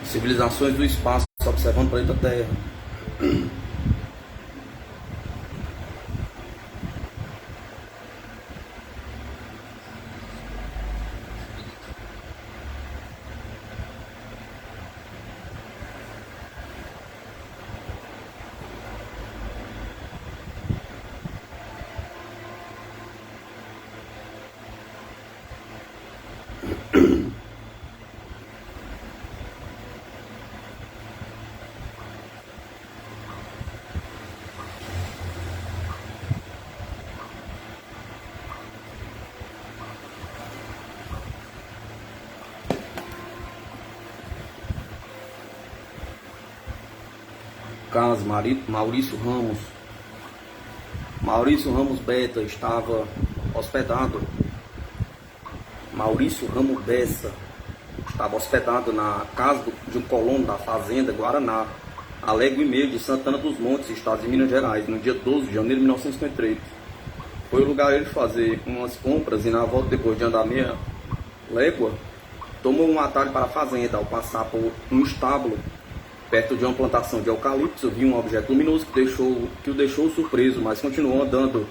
Civilizações do espaço observando o planeta Terra. Caso Maurício Ramos. Maurício Ramos Beta estava hospedado. Maurício Ramos Bessa estava hospedado na casa de um colono da fazenda Guaraná, a légua e meio de Santana dos Montes, estado de Minas Gerais, no dia 12 de janeiro de 1953. Foi o lugar ele fazer umas compras e na volta, depois de andar meia légua, tomou um atalho para a fazenda. Ao passar por um estábulo perto de uma plantação de eucaliptos, viu um objeto luminoso que o deixou surpreso, mas continuou andando.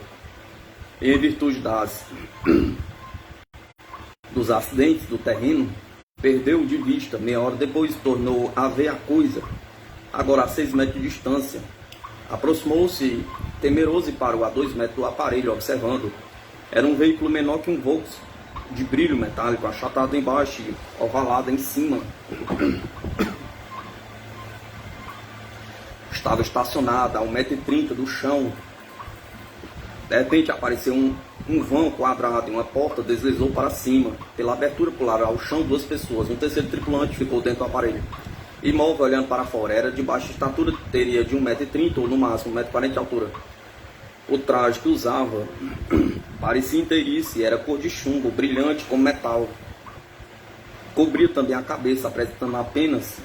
Em virtude dos acidentes do terreno, perdeu de vista. Meia hora depois tornou a ver a coisa, agora a 6 metros de distância. Aproximou-se temeroso e parou a 2 metros do aparelho, observando. Era um veículo menor que um Volks, de brilho metálico, achatado embaixo e ovalado em cima. Estava estacionada a 1,30 m do chão. De repente apareceu um vão quadrado e uma porta deslizou para cima. Pela abertura pularam ao chão 2 pessoas. Um terceiro tripulante ficou dentro do aparelho, imóvel, olhando para fora. Era de baixa estatura, teria de 1,30 m ou no máximo 1,40 m de altura. O traje que usava parecia inteirice, era cor de chumbo, brilhante como metal. Cobria também a cabeça, apresentando apenas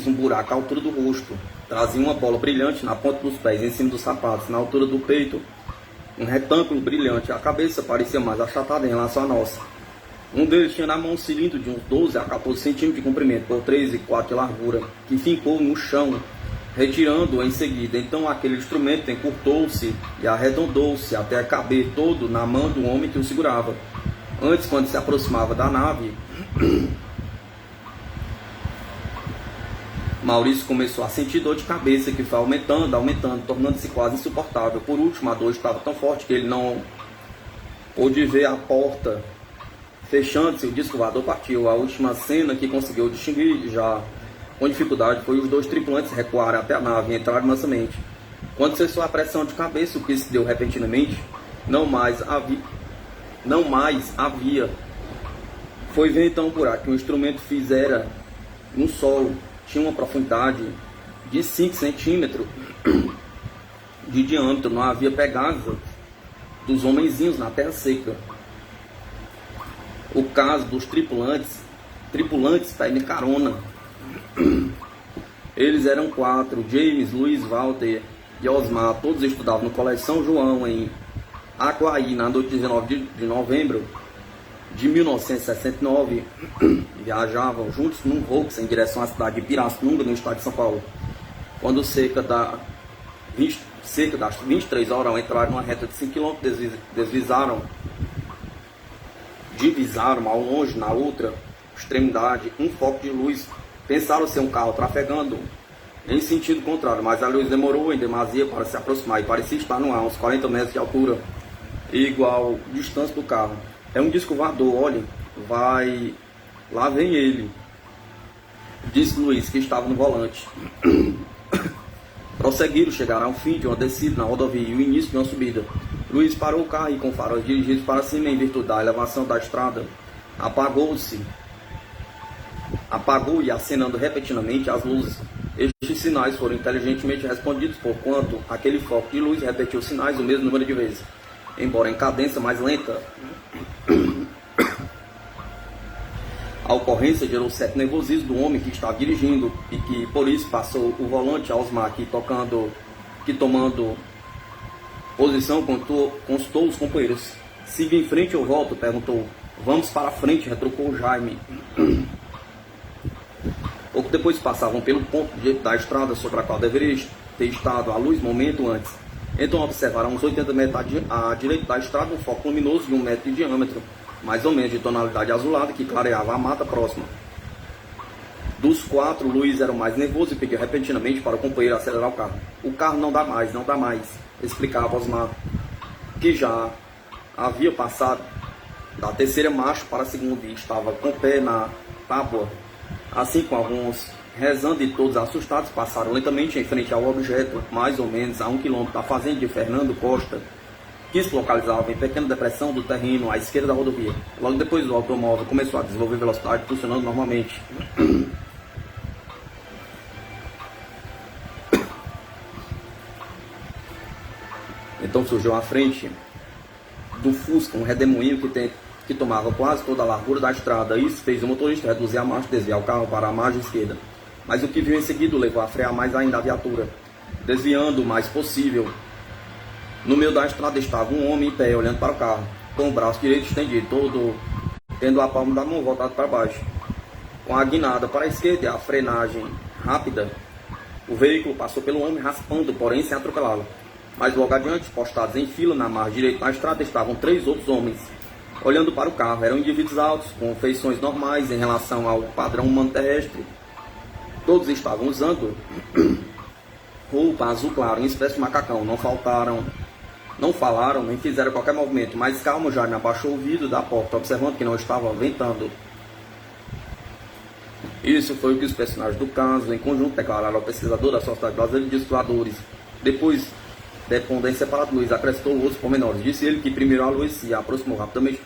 um buraco à altura do rosto. Trazia uma bola brilhante na ponta dos pés, em cima dos sapatos, na altura do peito, um retângulo brilhante. A cabeça parecia mais achatada em relação à nossa. Um deles tinha na mão um cilindro de uns 12 a 14 centímetros de comprimento, por 3 e 4 de largura, que fincou no chão, retirando-o em seguida. Então aquele instrumento encurtou-se e arredondou-se até caber todo na mão do homem que o segurava. Antes, quando se aproximava da nave, Maurício começou a sentir dor de cabeça, que foi aumentando, tornando-se quase insuportável. Por último, a dor estava tão forte que ele não pôde ver a porta fechando-se. O disco voador partiu. A última cena que conseguiu distinguir, já com dificuldade, foi os 2 tripulantes recuarem até a nave e entrarem mansamente. Quando cessou a pressão de cabeça, o que se deu repentinamente, não mais havia. Foi ver então um buraco que o instrumento fizera no solo. Tinha uma profundidade de 5 centímetros de diâmetro. Não havia pegadas dos homenzinhos na terra seca. O caso dos tripulantes pede carona. Eles eram 4: James, Luiz, Walter e Osmar. Todos estudavam no Colégio São João, em Aquaí, na noite de 19 de novembro de 1969, viajavam juntos num Volks em direção à cidade de Pirassununga, no estado de São Paulo. Quando cerca das 23 horas, ao entrar numa reta de 5 km, divisaram ao longe, na outra extremidade, um foco de luz. Pensaram ser um carro trafegando em sentido contrário, mas a luz demorou em demasia para se aproximar e parecia estar no ar, uns 40 metros de altura, e igual distância do carro. É um disco voador, olhem, lá vem ele, disse Luiz, que estava no volante. Prosseguiram, chegaram ao fim de uma descida na rodovia e o início de uma subida. Luiz parou o carro e, com faróis dirigidos para cima em virtude da elevação da estrada, apagou e acenando repentinamente as luzes. Estes sinais foram inteligentemente respondidos, porquanto aquele foco de luz repetiu os sinais o mesmo número de vezes, embora em cadência mais lenta. A ocorrência gerou certo nervosismo do homem que estava dirigindo e que por isso passou o volante a Osmar, que tomando Posição, consultou os companheiros. Siga em frente ou volto? Perguntou. Vamos para a frente, retrucou Jaime. Pouco depois passavam pelo ponto da estrada sobre a qual deveria ter estado a luz momento antes. Então observaram uns 80 metros à direita da estrada um foco luminoso de 1 metro de diâmetro, mais ou menos de tonalidade azulada, que clareava a mata próxima. Dos 4, Luiz era o mais nervoso e pediu repentinamente para o companheiro acelerar o carro. O carro não dá mais, explicava Osmar, que já havia passado da terceira marcha para a segunda e estava com o pé na tábua. Assim, com alguns rezando e todos assustados, passaram lentamente em frente ao objeto, mais ou menos a 1 quilômetro da fazenda de Fernando Costa, que se localizava em pequena depressão do terreno à esquerda da rodovia. Logo depois, o automóvel começou a desenvolver velocidade, funcionando normalmente. Então surgiu à frente do Fusca um redemoinho que tomava quase toda a largura da estrada. Isso fez o motorista reduzir a marcha e desviar o carro para a margem esquerda. Mas o que viu em seguida o levou a frear mais ainda a viatura, desviando o mais possível. No meio da estrada estava um homem em pé, olhando para o carro, com o braço direito estendido, todo tendo a palma da mão voltada para baixo. Com a guinada para a esquerda e a frenagem rápida, o veículo passou pelo homem, raspando, porém sem atropelá-lo. Mas logo adiante, postados em fila na margem direita da estrada, estavam 3 outros homens, olhando para o carro. Eram indivíduos altos, com feições normais em relação ao padrão humano terrestre. Todos estavam usando roupa azul claro, uma espécie de macacão. Não falaram, nem fizeram qualquer movimento. Mas calmo, Jaime abaixou o vidro da porta, observando que não estava ventando. Isso foi o que os personagens do caso, em conjunto, declararam ao pesquisador da Sociedade Brasileira de Estudadores. Depois, depondo em separado, Luiz acrescentou outros pormenores. Disse ele que primeiro a luz se aproximou rapidamente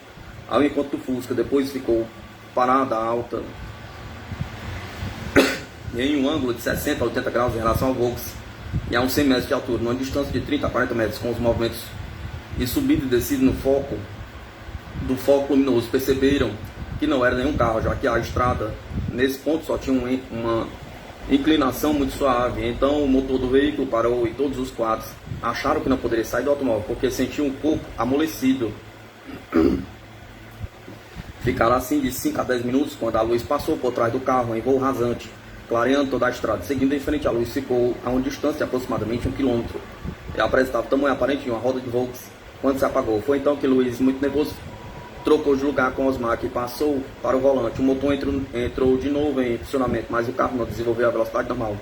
ao encontro do Fusca, depois ficou parada alta em um ângulo de 60 a 80 graus em relação ao Volks e a uns 100 metros de altura, numa distância de 30 a 40 metros, com os movimentos de subida e descida no foco do foco luminoso. Perceberam que não era nenhum carro, já que a estrada nesse ponto só tinha uma inclinação muito suave. Então o motor do veículo parou e todos os 4 acharam que não poderia sair do automóvel, porque sentiam um corpo amolecido. Ficaram assim de 5 a 10 minutos, quando a luz passou por trás do carro em voo rasante, clareando toda a estrada. Seguindo em frente, a luz ficou a uma distância de aproximadamente 1 quilômetro e apresentava o tamanho aparente de uma roda de Volks quando se apagou. Foi então que Luiz, muito nervoso, trocou de lugar com Osmar, que passou para o volante. O motor entrou de novo em funcionamento, mas o carro não desenvolveu a velocidade normal.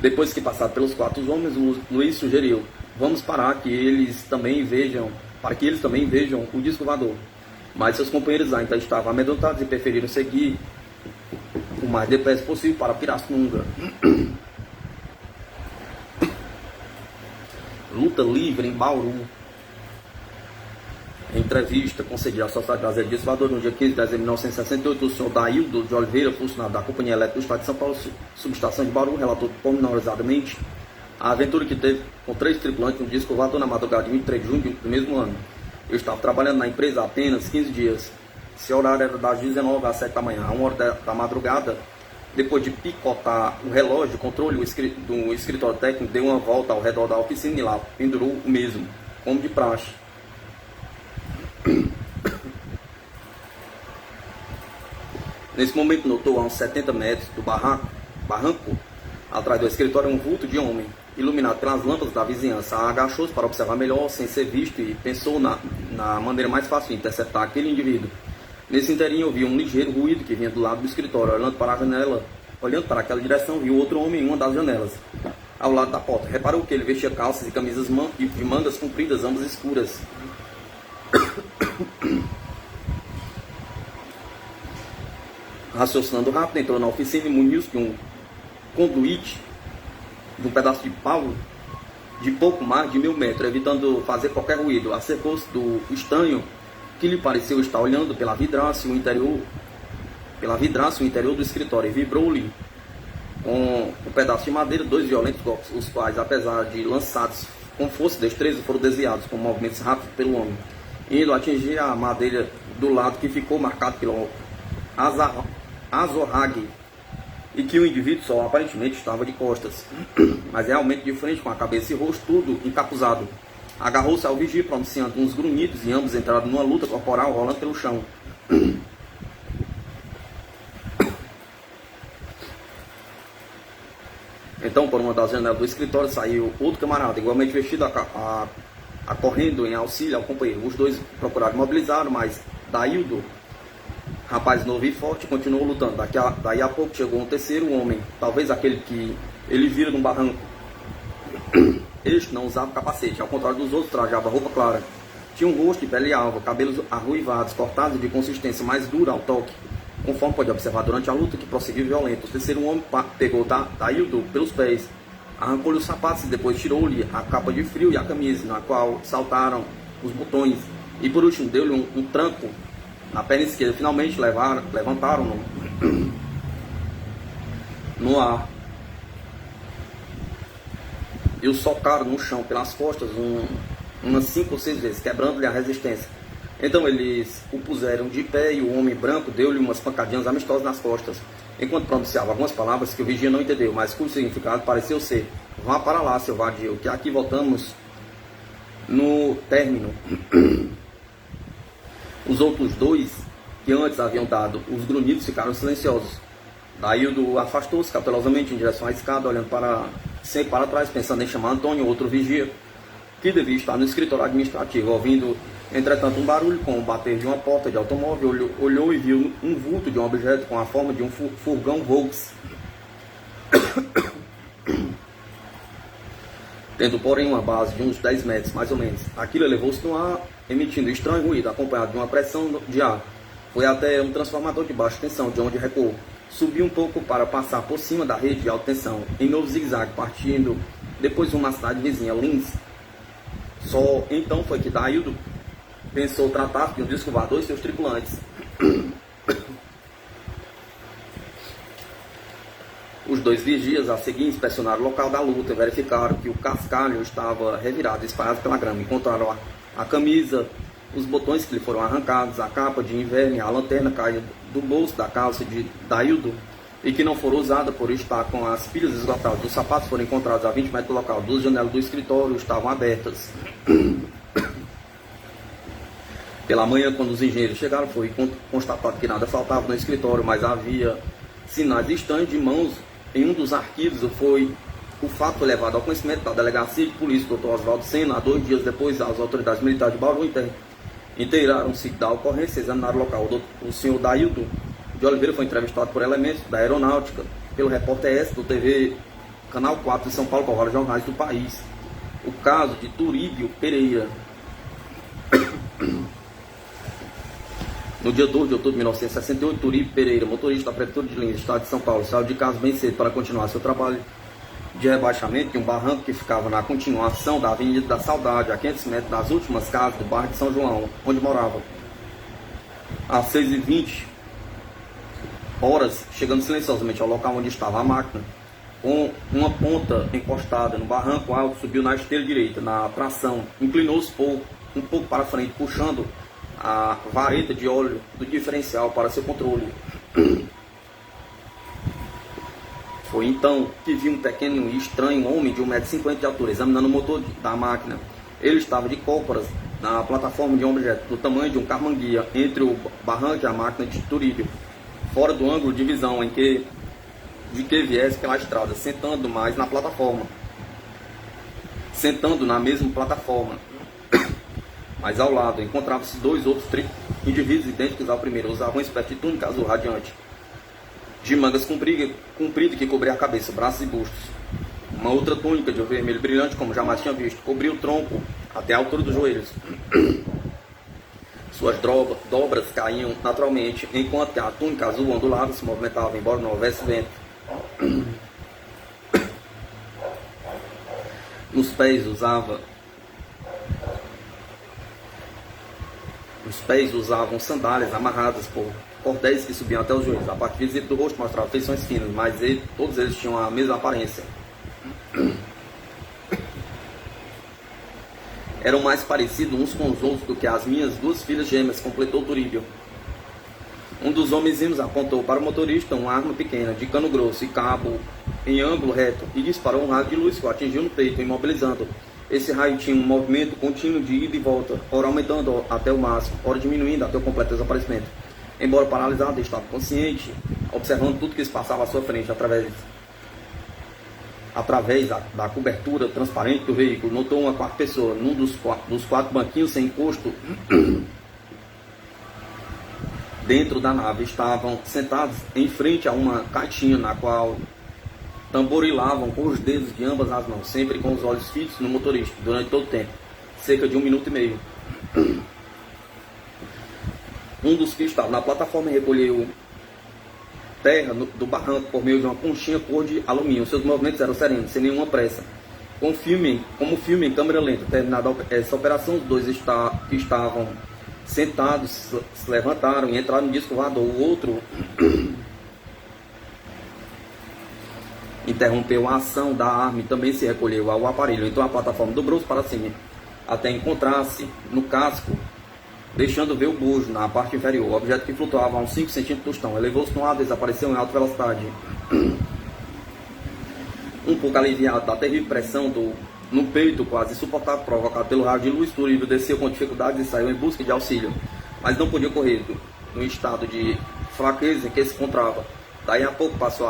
Depois que passaram pelos 4 homens, Luiz sugeriu: vamos parar, para que eles também vejam o disco voador. Mas seus companheiros ainda estavam amedrontados e preferiram seguir o mais depressa possível para Pirassununga. Luta livre em Bauru. Em entrevista concedida à Sociedade Brasileira de Estudadores no dia 15 de dezembro de 1968, o senhor Daildo de Oliveira, funcionário da Companhia Elétrica do Estado de São Paulo, subestação de Bauru, relatou pormenorizadamente a aventura que teve com 3 tripulantes no disco voador na madrugada de 23 de junho do mesmo ano. Eu estava trabalhando na empresa há apenas 15 dias. Esse horário era das 19 às 7 da manhã. A 1 hora da madrugada, depois de picotar o relógio, o controle do escritório técnico deu uma volta ao redor da oficina e lá pendurou o mesmo, como de praxe. Nesse momento notou a uns 70 metros do barranco, atrás do escritório, um vulto de homem, iluminado pelas lâmpadas da vizinhança. Agachou-se para observar melhor, sem ser visto, e pensou na maneira mais fácil de interceptar aquele indivíduo. Nesse inteirinho ouviu um ligeiro ruído que vinha do lado do escritório. Olhando para aquela direção, viu outro homem em uma das janelas, ao lado da porta. Reparou que ele vestia calças e camisas de mangas compridas, ambas escuras. Raciocinando rápido, entrou na oficina e muniu-se de um conduíte, de um pedaço de pau de pouco mais de 1000 metros, evitando fazer qualquer ruído. Acercou-se do estranho, que lhe pareceu estar olhando pela vidraça o interior do escritório, e vibrou-lhe com um pedaço de madeira 2 violentos golpes, os quais, apesar de lançados com força e destreza, foram desviados com movimentos rápidos pelo homem, indo atingir a madeira do lado que ficou marcado pelo azorrague, e que o indivíduo só aparentemente estava de costas, mas realmente de frente, com a cabeça e rosto tudo encapuzado. Agarrou-se ao vigia, pronunciando uns grunhidos, e ambos entraram numa luta corporal, rolando pelo chão. Então, por uma das janelas do escritório, saiu outro camarada, igualmente vestido, acorrendo em auxílio ao companheiro. Os dois procuraram mobilizar, mas Daildo, rapaz novo e forte, continuou lutando. Daí a pouco chegou um terceiro homem, talvez aquele que ele vira num barranco. Este não usava capacete, ao contrário dos outros, trajava roupa clara. Tinha um rosto de pele alva, cabelos arruivados, cortados e de consistência mais dura ao toque, conforme pode observar durante a luta, que prosseguiu violento. O terceiro homem pegou Daildo pelos pés, arrancou-lhe os sapatos e depois tirou-lhe a capa de frio e a camisa, na qual saltaram os botões, e por último deu-lhe um tranco na perna esquerda. Finalmente levantaram-no no ar e o socaram no chão pelas costas umas 5 ou 6 vezes, quebrando-lhe a resistência. Então eles o puseram de pé e o homem branco deu-lhe umas pancadinhas amistosas nas costas, enquanto pronunciava algumas palavras que o vigia não entendeu, mas cujo significado pareceu ser: vá para lá, seu vadio, que aqui voltamos no término. Os outros dois, que antes haviam dado os grunhidos, ficaram silenciosos. Daildo afastou-se cautelosamente em direção à escada, olhando sempre para trás, pensando em chamar Antônio, outro vigia, que devia estar no escritório administrativo. Ouvindo, entretanto, um barulho com o bater de uma porta de automóvel, olhou e viu um vulto de um objeto com a forma de um furgão Volks, tendo, porém, uma base de uns 10 metros, mais ou menos. Aquilo elevou-se no ar, emitindo estranho ruído, acompanhado de uma pressão de ar. Foi até um transformador de baixa tensão, de onde recuou. Subiu um pouco para passar por cima da rede de alta tensão, em novo zigue-zague, partindo depois uma cidade vizinha, Linz. Só então foi que Daildo pensou tratar de um disco voador e seus tripulantes. Os dois vigias a seguir inspecionaram o local da luta e verificaram que o cascalho estava revirado, espalhado pela grama. Encontraram a camisa, os botões que lhe foram arrancados, a capa de inverno e a lanterna caída do bolso da calça de Daildo e que não foram usadas por estar com as pilhas esgotadas. Os sapatos foram encontrados a 20 metros do local. 2 janelas do escritório estavam abertas. Pela manhã, quando os engenheiros chegaram, foi constatado que nada faltava no escritório, mas havia sinais estranhos de mãos em um dos arquivos. O fato foi levado ao conhecimento da delegacia de polícia, Dr. Oswaldo Sena. 2 dias depois, as autoridades militares de Bauru inteiraram-se da ocorrência e examinaram o local. O senhor Daildo de Oliveira foi entrevistado por elementos da aeronáutica, pelo repórter S do TV Canal 4 de São Paulo, com vários jornais do país. O caso de Turíbio Pereira. No dia 2 de outubro de 1968, Turíbio Pereira, motorista da Prefeitura de Lins, estado de São Paulo, saiu de casa bem cedo para continuar seu trabalho de rebaixamento de um barranco que ficava na continuação da Avenida da Saudade, a 500 metros das últimas casas do bairro de São João, onde morava. Às 6h20, chegando silenciosamente ao local onde estava a máquina, com uma ponta encostada no barranco alto, subiu na esteira direita, na tração, inclinou-se um pouco para frente, puxando a vareta de óleo do diferencial para seu controle. Foi então que viu um pequeno e estranho homem de 1,50 m de altura, examinando o motor da máquina. Ele estava de cócoras na plataforma de um objeto do tamanho de um carmanguia, entre o barranco e a máquina de Turíbio, fora do ângulo de visão de que viesse pela estrada, sentando na mesma plataforma. Mas ao lado encontravam-se 2 outros indivíduos idênticos ao primeiro. Usavam uma espécie de túnica azul radiante, de mangas compridas que cobria a cabeça, braços e bustos. Uma outra túnica de vermelho brilhante, como jamais tinha visto, cobria o tronco até a altura dos joelhos. Suas dobras caíam naturalmente, enquanto que a túnica azul ondulada se movimentava, embora não houvesse vento. Nos pés usavam sandálias amarradas por cordéis que subiam até os joelhos. A parte visível do rosto mostrava feições finas, mas todos eles tinham a mesma aparência. Eram mais parecidos uns com os outros do que as minhas 2 filhas gêmeas, completou Turíbio. Um dos homenzinhos apontou para o motorista uma arma pequena, de cano grosso e cabo em ângulo reto e disparou um raio de luz que o atingiu no peito, imobilizando. Esse raio tinha um movimento contínuo de ida e volta, ora aumentando até o máximo, ora diminuindo até o completo desaparecimento. Embora paralisado, ele estava consciente, observando tudo que se passava à sua frente através da cobertura transparente do veículo. Notou uma quarta pessoa num dos quatro banquinhos sem encosto dentro da nave. Estavam sentados em frente a uma caixinha na qual tamborilavam com os dedos de ambas as mãos, sempre com os olhos fixos no motorista durante todo o tempo, cerca de 1 minuto e meio. Um dos que estava na plataforma recolheu terra do barranco por meio de uma conchinha cor de alumínio. Seus movimentos eram serenos, sem nenhuma pressa. Como filme em câmera lenta. Terminada essa operação, os dois que estavam sentados se levantaram e entraram no disco voador. O outro interrompeu a ação da arma e também se recolheu ao aparelho. Então a plataforma dobrou-se para cima, até encontrar-se no casco, deixando ver o bojo na parte inferior. O objeto que flutuava a uns 5 centímetros do chão elevou-se no ar, desapareceu em alta velocidade. Um pouco aliviado da terrível pressão no peito, quase insuportável, provocado pelo raio de luz, Turíbio desceu com dificuldades e saiu em busca de auxílio, mas não podia correr no estado de fraqueza em que se encontrava. Daí a pouco passou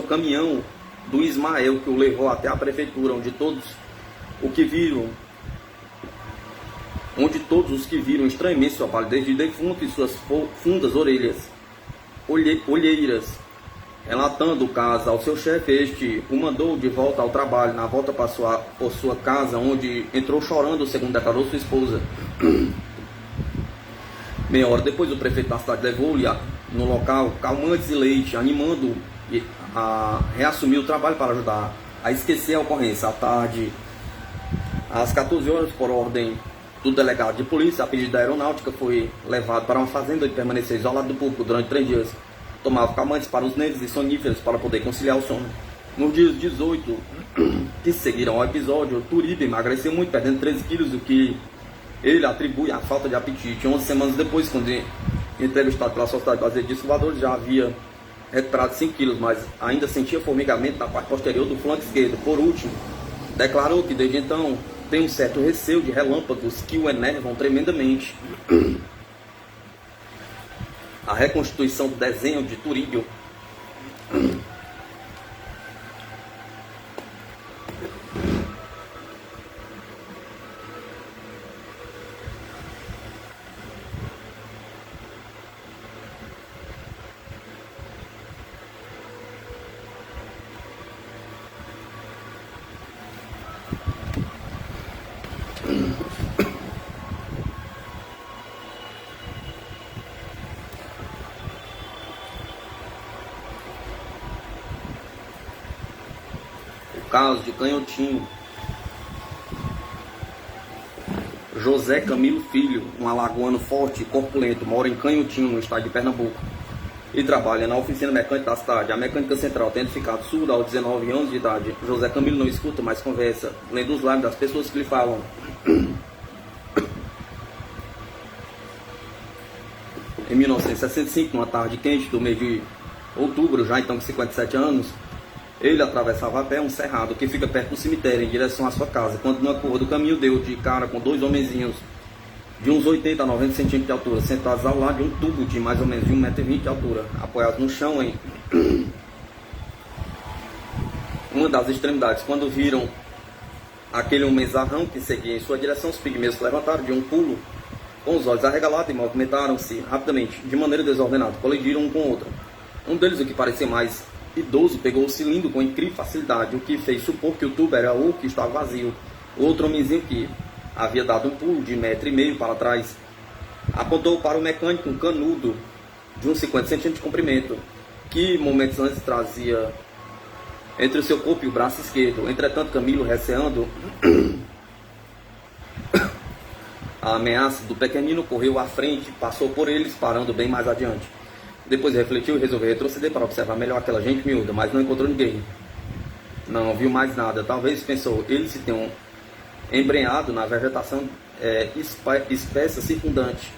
o caminhão do Ismael, que o levou até a prefeitura, onde todos os que viram estranhamente sua palidez de defunto e suas fundas olheiras. Relatando o caso ao seu chefe, este o mandou de volta ao trabalho. Na volta por sua casa, onde entrou chorando, segundo declarou sua esposa. Meia hora depois, o prefeito da cidade levou-lhe no local calmantes e leite, animando a reassumir o trabalho para ajudar a esquecer a ocorrência. À tarde, às 14 horas, por ordem do delegado de polícia, a pedido da aeronáutica, foi levado para uma fazenda e permaneceu isolado do público durante 3 dias. Tomava calmantes para os nervos e soníferos para poder conciliar o sono. Nos dias 18 que seguiram ao episódio, Turíbio emagreceu muito, perdendo 13 quilos, o que ele atribui à falta de apetite. 11 semanas depois, quando entrevistado pela Sociedade Brasileira de Salvador, já havia recuperado 5 quilos, mas ainda sentia formigamento na parte posterior do flanco esquerdo. Por último, declarou que desde então tem um certo receio de relâmpagos que o enervam tremendamente. A reconstituição do desenho de Turíbio caso de Canhotinho. José Camilo Filho, um alagoano forte e corpulento, mora em Canhotinho, no estado de Pernambuco, e trabalha na oficina mecânica da cidade. A mecânica central, tendo ficado surda aos 19 anos de idade, José Camilo não escuta, mas conversa, lendo os lábios das pessoas que lhe falam. Em 1965, numa tarde quente do mês de outubro, já então com 57 anos, ele atravessava a pé um cerrado que fica perto do cemitério, em direção à sua casa, quando numa curva do caminho deu de cara com 2 homenzinhos de uns 80 a 90 centímetros de altura, sentados ao lado de um tubo de mais ou menos de 1,20 m de altura, apoiados no chão em uma das extremidades. Quando viram aquele homenzarrão que seguia em sua direção, os pigmeus se levantaram de um pulo, com os olhos arregalados, e movimentaram-se rapidamente, de maneira desordenada, colidiram um com o outro. Um deles, o que parecia mais idoso, pegou o cilindro com incrível facilidade, o que fez supor que o tubo era o que estava vazio. O outro homenzinho, que havia dado um pulo de 1,5 m para trás, apontou para o mecânico um canudo de uns 50 centímetros de comprimento, que momentos antes trazia entre o seu corpo e o braço esquerdo. Entretanto, Camilo, receando a ameaça do pequenino, correu à frente, passou por eles, parando bem mais adiante. Depois refletiu e resolveu retroceder para observar melhor aquela gente miúda, mas não encontrou ninguém. Não viu mais nada. Talvez, pensou, eles se tenham embrenhado na vegetação espessa circundante.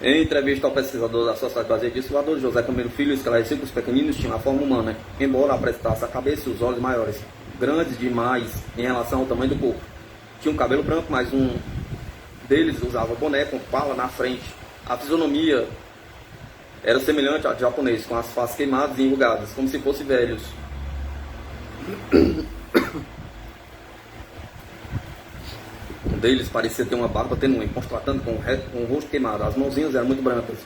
Em entrevista ao pesquisador da Sociedade Brasileira de Estudadores, José Camilo Filho esclareceu que os pequeninos tinham a forma humana, embora apresentasse a cabeça e os olhos maiores, grandes demais em relação ao tamanho do corpo. Tinha um cabelo branco, mas um deles usava boné com pala na frente. A fisionomia era semelhante à de japonês, com as faces queimadas e enrugadas, como se fossem velhos. Um deles parecia ter uma barba tenue, constatando com o rosto queimado. As mãozinhas eram muito brancas.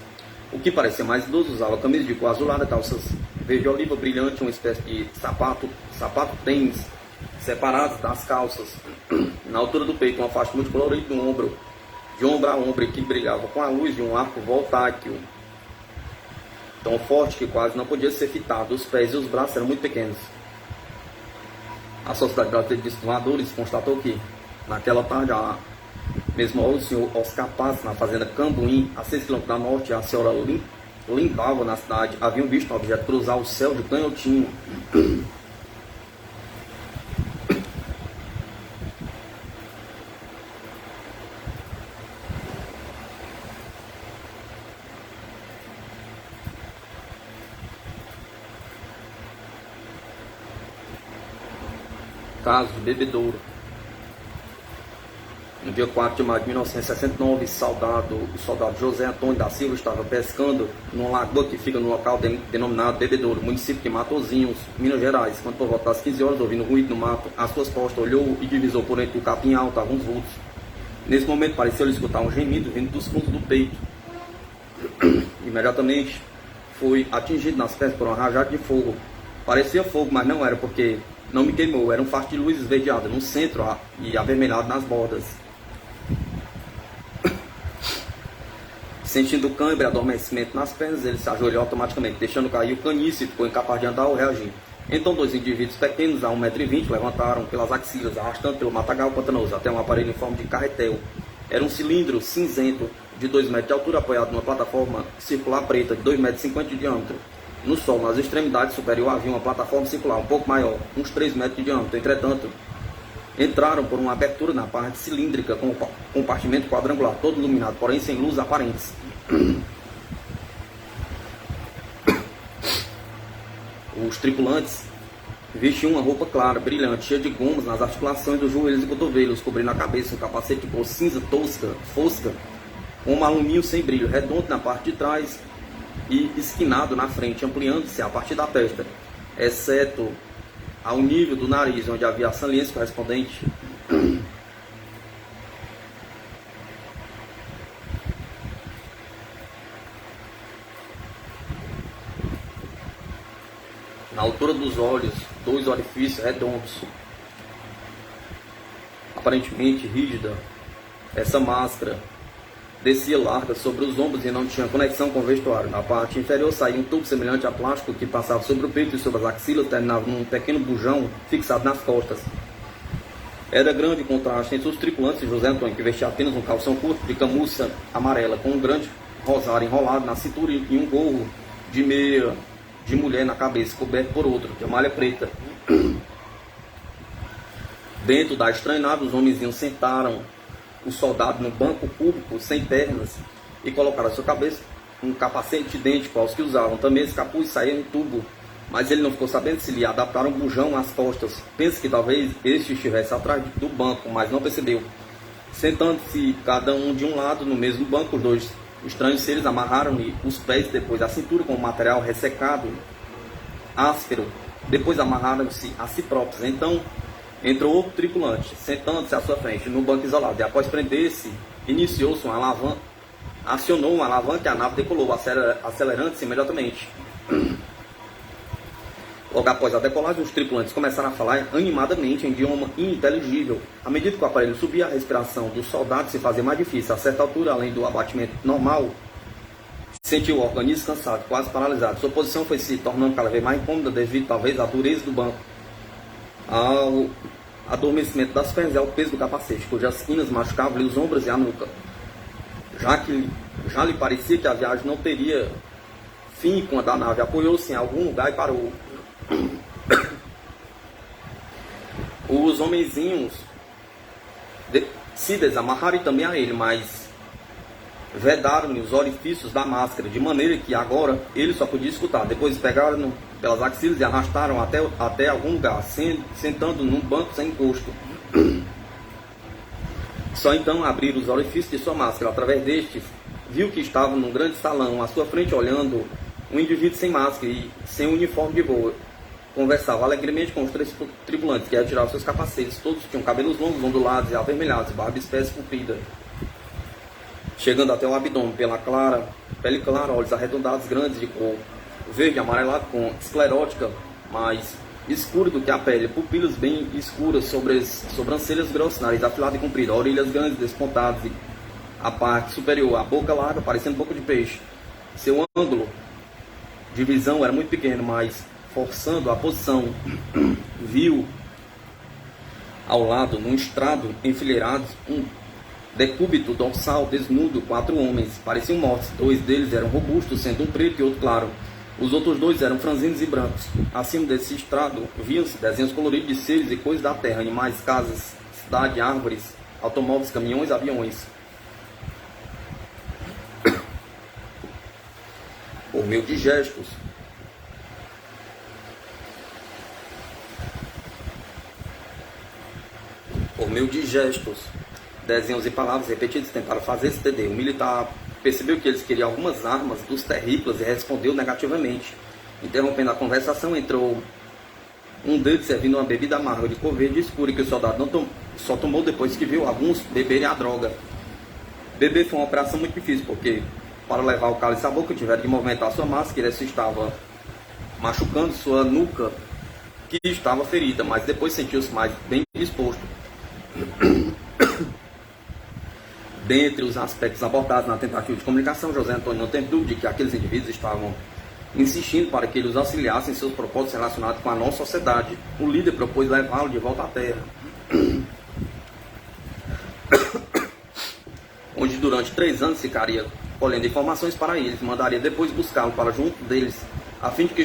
O que parecia mais idoso usava camisa de cor azulada, calças verde oliva brilhante, uma espécie de sapato tênis, separados das calças. Na altura do peito, uma faixa muito colorida no ombro, de ombro a ombro, que brilhava com a luz de um arco voltátil, tão forte que quase não podia ser fitado. Os pés e os braços eram muito pequenos. A Sociedade Brasileira de Estudadores constatou que, naquela tarde, mesmo o senhor Oscar Paz, na fazenda Cambuim, a 6 km da norte, a senhora limpava na cidade, haviam visto um objeto cruzar o céu de canhotinho. Caso de Bebedouro. No dia 4 de maio de 1969, o soldado José Antônio da Silva estava pescando numa lagoa que fica no local denominado Bebedouro, município de Matozinhos, Minas Gerais. Quando por volta das 15 horas, ouvindo ruído no mato, às suas costas, olhou e divisou por entre o capim alto alguns vultos. Nesse momento, pareceu-lhe escutar um gemido vindo dos fundos do peito. Imediatamente, foi atingido nas pernas por uma rajada de fogo. Parecia fogo, mas não era, porque não me queimou. Era um facho de luz esverdeada no centro e avermelhado nas bordas. Sentindo cãibra e adormecimento nas pernas, ele se ajoelhou automaticamente, deixando cair o caniço e ficou incapaz de andar ou reagir. Então, dois indivíduos pequenos, a 1,20 m, levantaram pelas axilas, arrastando pelo matagal pantanoso até um aparelho em forma de carretel. Era um cilindro cinzento de 2 metros de altura, apoiado numa plataforma circular preta de 2,50 m de diâmetro. No sol, nas extremidades superiores, havia uma plataforma circular um pouco maior, uns 3 metros de diâmetro. Entretanto, entraram por uma abertura na parte cilíndrica com um compartimento quadrangular, todo iluminado, porém sem luz aparentes. Os tripulantes vestiam uma roupa clara, brilhante, cheia de gomas nas articulações dos joelhos e cotovelos, cobrindo a cabeça um capacete de cor cinza tosca, fosca, com um alumínio sem brilho, redondo na parte de trás e esquinado na frente, ampliando-se a partir da testa, exceto ao nível do nariz, onde havia a saliência correspondente. Na altura dos olhos, 2 orifícios redondos, aparentemente rígida. Essa máscara descia larga sobre os ombros e não tinha conexão com o vestuário. Na parte inferior saía um tubo semelhante a plástico que passava sobre o peito e sobre as axilas, terminava num pequeno bujão fixado nas costas. Era grande o contraste entre os tripulantes e José Antônio, que vestia apenas um calção curto de camurça amarela, com um grande rosário enrolado na cintura e um gorro de meia de mulher na cabeça, coberto por outro, de malha preta. Dentro da estranha nave, os homenzinhos sentaram o soldado no banco público, sem pernas, e colocaram à sua cabeça um capacete idêntico aos que usavam. Também esse capuz saía no tubo, mas ele não ficou sabendo se lhe adaptaram um bujão às costas. Pensa que talvez este estivesse atrás do banco, mas não percebeu. Sentando-se cada um de um lado no mesmo banco, os dois estranhos seres amarraram-lhe os pés, depois a cintura com um material ressecado, áspero. Depois amarraram-se a si próprios. Então entrou outro tripulante, sentando-se à sua frente, no banco isolado. E após prender-se, iniciou-se uma alavanca, acionou uma alavanca e a nave decolou, acelerando-se imediatamente. Logo após a decolagem, os tripulantes começaram a falar animadamente em idioma ininteligível. À medida que o aparelho subia, a respiração dos soldados se fazia mais difícil. A certa altura, além do abatimento normal, sentiu o organismo cansado, quase paralisado. Sua posição foi se tornando cada vez mais incômoda devido, talvez, à dureza do banco, ao adormecimento das pernas e ao peso do capacete, cujas quinas machucavam-lhe os ombros e a nuca. Já lhe parecia que a viagem não teria fim quando a nave apoiou-se em algum lugar e parou. Os homenzinhos se desamarraram e também a ele, mas vedaram-lhe os orifícios da máscara, de maneira que agora ele só podia escutar. Depois pegaram-no pelas axilas e arrastaram até algum lugar, sentando num banco sem encosto. Só então abriram os orifícios de sua máscara. Através destes, viu que estava num grande salão, à sua frente, olhando um indivíduo sem máscara e sem uniforme de voo. Conversava alegremente com os três tripulantes, que retiravam seus capacetes. Todos tinham cabelos longos, ondulados e avermelhados, barba espessa e comprida, chegando até o abdômen, pele clara, olhos arredondados, grandes, de cor verde amarelado, com esclerótica, mais escuro do que a pele, pupilas bem escuras, sobrancelhas grossas, nariz afilado e comprido, orelhas grandes, despontadas, e a parte superior, a boca larga, parecendo boca de peixe. Seu ângulo de visão era muito pequeno, mas forçando a posição, viu ao lado, num estrado enfileirado, um decúbito dorsal desnudo, 4 homens, pareciam mortos. 2 deles eram robustos, sendo um preto e outro claro. Os outros 2 eram franzinos e brancos. Acima desse estrado, viam-se desenhos coloridos de seres e coisas da terra, animais, casas, cidade, árvores, automóveis, caminhões, aviões. Por meio de gestos, desenhos e palavras repetidas tentaram fazer-se entender. O militar percebeu que eles queriam algumas armas dos terrícolas e respondeu negativamente. Interrompendo a conversação, entrou um deles servindo uma bebida amarga de cor verde escura, que o soldado só tomou depois que viu alguns beberem a droga. Beber foi uma operação muito difícil, porque para levar o cálice à boca tiveram de movimentar sua máscara, isso estava machucando sua nuca, que estava ferida, mas depois sentiu-se mais bem disposto. Dentre os aspectos abordados na tentativa de comunicação, José Antônio não tem dúvida de que aqueles indivíduos estavam insistindo para que ele os auxiliasse em seus propósitos relacionados com a nossa sociedade. O líder propôs levá-lo de volta à terra, onde durante 3 anos ficaria colhendo informações para eles, mandaria depois buscá-lo para junto deles, a fim de que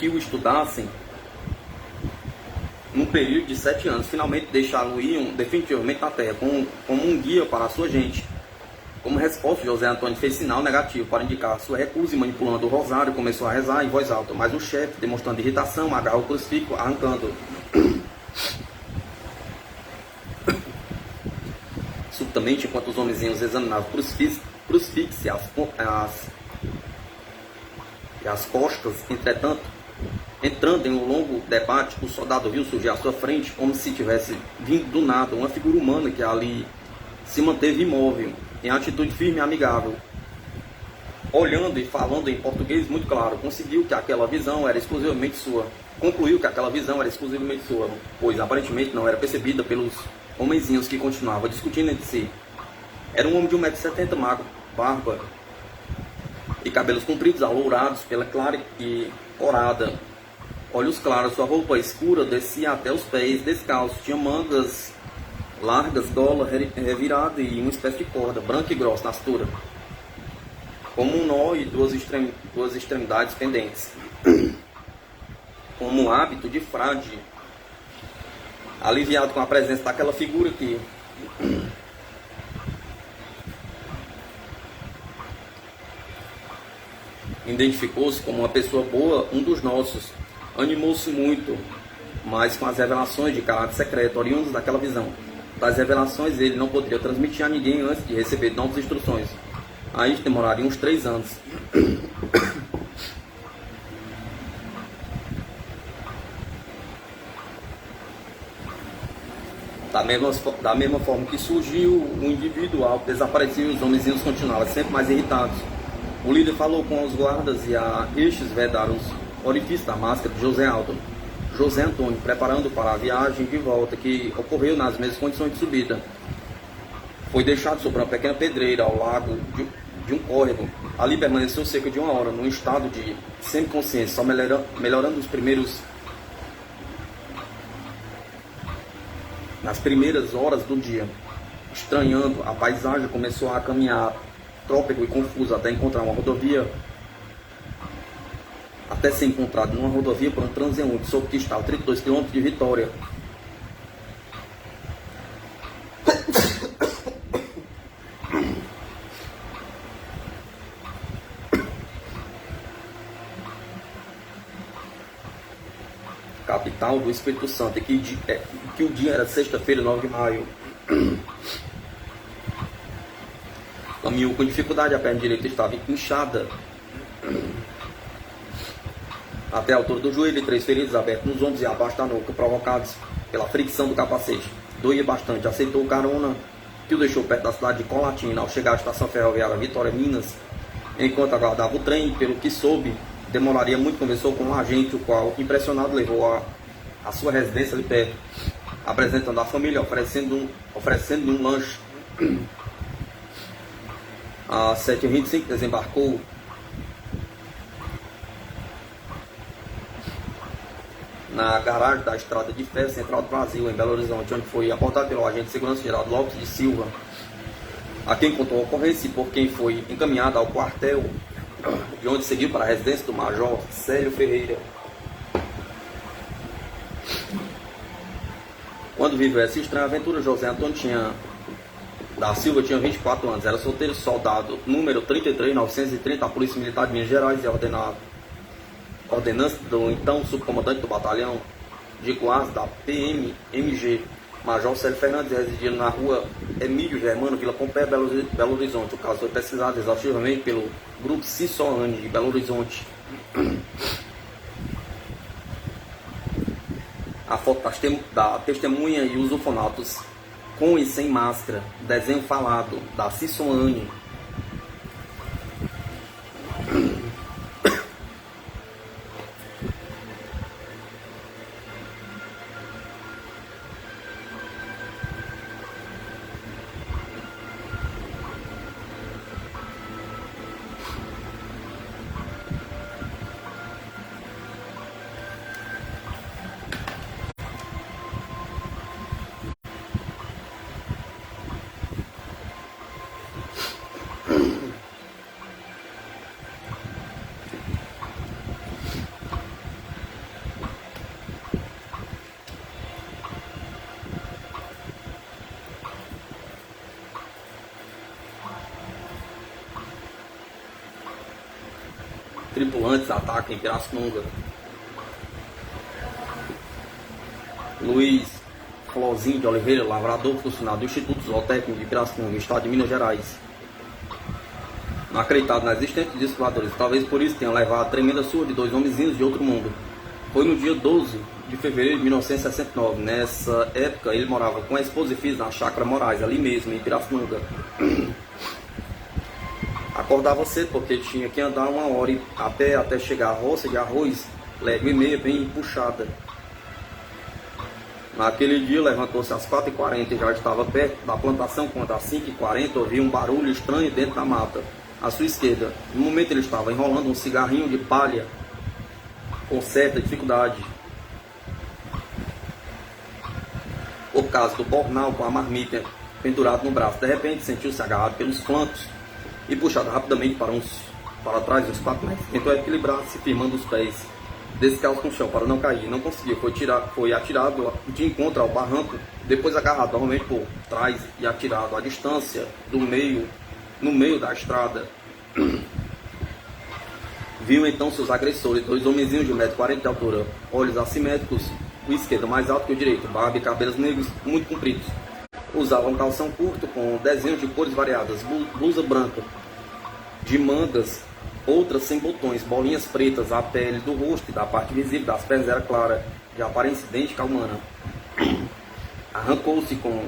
o estudassem num período de 7 anos. Finalmente deixá-lo ir definitivamente na terra, como um guia para a sua gente. Como resposta, José Antônio fez sinal negativo para indicar sua recusa e, manipulando o rosário, começou a rezar em voz alta. Mas o chefe, demonstrando irritação, agarrou o crucifixo, arrancando. Subitamente, enquanto os homenzinhos examinavam o crucifixo e as costas, entretanto, entrando em um longo debate, o soldado viu surgir à sua frente, como se tivesse vindo do nada, uma figura humana que ali se manteve imóvel, em atitude firme e amigável, olhando e falando em português muito claro. Concluiu que aquela visão era exclusivamente sua, pois aparentemente não era percebida pelos homenzinhos que continuavam discutindo entre si. Era um homem de 1,70 m, magro, barba e cabelos compridos, alourados pela clara e corada, olhos claros. Sua roupa escura descia até os pés, descalço, tinha mangas largas, gola revirada e uma espécie de corda, branca e grossa na cintura, como um nó e duas extremidades pendentes, como um hábito de frade. Aliviado com a presença daquela figura que identificou-se como uma pessoa boa, um dos nossos, animou-se muito, mas com as revelações de caráter secreto oriundas daquela visão. Das revelações ele não poderia transmitir a ninguém antes de receber novas instruções. Aí demoraria uns 3 anos. Da mesma forma que surgiu, o individual desaparecia e os homenzinhos continuavam sempre mais irritados. O líder falou com os guardas e a estes vedaram os orifícios da máscara de José Antônio, preparando para a viagem de volta, que ocorreu nas mesmas condições de subida. Foi deixado sobre uma pequena pedreira ao lado de um córrego. Ali permaneceu cerca de 1 hora, num estado de semiconsciência, só melhorando nas primeiras horas do dia. Estranhando a paisagem, começou a caminhar trópico e confuso até ser encontrado numa rodovia por um transeunte, soube que estava a 32 km de Vitória. tal do Espírito Santo, e que o dia era sexta-feira, 9 de maio. Caminhou com dificuldade, a perna direita estava inchada até a altura do joelho, e 3 feridas abertas nos ombros e abaixo da nuca, provocados pela fricção do capacete. Doía bastante, aceitou carona que o deixou perto da cidade de Colatina. Ao chegar à estação ferroviária Vitória, Minas, enquanto aguardava o trem, pelo que soube, demoraria muito, conversou com um agente, o qual, impressionado, levou a sua residência ali perto, apresentando a família, oferecendo um lanche. Às 7h25 desembarcou na garagem da Estrada de Ferro Central do Brasil, em Belo Horizonte, onde foi abordado pelo agente de segurança Geraldo Lopes de Silva, a quem contou a ocorrência e por quem foi encaminhado ao quartel, de onde seguiu para a residência do Major Célio Ferreira. Quando viveu essa estranha aventura, José Antônio da Silva tinha 24 anos, era solteiro, soldado número 33.930 da Polícia Militar de Minas Gerais, e ordenança do então subcomandante do batalhão de guardas da PMMG, Major Célio Fernandes, residindo na rua Emílio Germano, Vila Pompeia, Belo Horizonte. O caso foi pesquisado exaustivamente pelo grupo Cisoane de Belo Horizonte. A foto da testemunha e os ufonatos com e sem máscara, desenho falado da Cisoane. Tripulantes atacam em Pirassununga. Luiz Flozinho de Oliveira, lavrador, funcionário do Instituto Zootécnico de Pirassununga, estado de Minas Gerais, não acreditado na existência de discos voadores, talvez por isso tenha levado a tremenda surra de 2 homenzinhos de outro mundo. Foi no dia 12 de fevereiro de 1969. Nessa época ele morava com a esposa e filhos na Chácara Moraes, ali mesmo, em Pirassununga. Acordava cedo porque tinha que andar 1 hora até chegar à roça de arroz, légua e meia, bem puxada. Naquele dia levantou-se às 4h40 e já estava perto da plantação, quando às 5h40 ouviu um barulho estranho dentro da mata, à sua esquerda. No momento ele estava enrolando um cigarrinho de palha com certa dificuldade, por causa do bornal com a marmita pendurado no braço. De repente sentiu-se agarrado pelos flancos e puxado rapidamente para trás uns 4 metros. Tentou equilibrar-se, firmando os pés descalço no chão para não cair. Não conseguiu. Foi atirado de encontro ao barranco, depois agarrado novamente por trás e atirado à distância no meio da estrada. Viu então seus agressores, 2 homenzinhos de 1,40 m de altura, olhos assimétricos, o esquerdo mais alto que o direito, barba e cabelos negros muito compridos. Usavam calção curto com desenhos de cores variadas, blusa branca de mangas, outras sem botões, bolinhas pretas. A pele do rosto e da parte visível das pernas era clara, de aparência idêntica à humana. Atracou-se com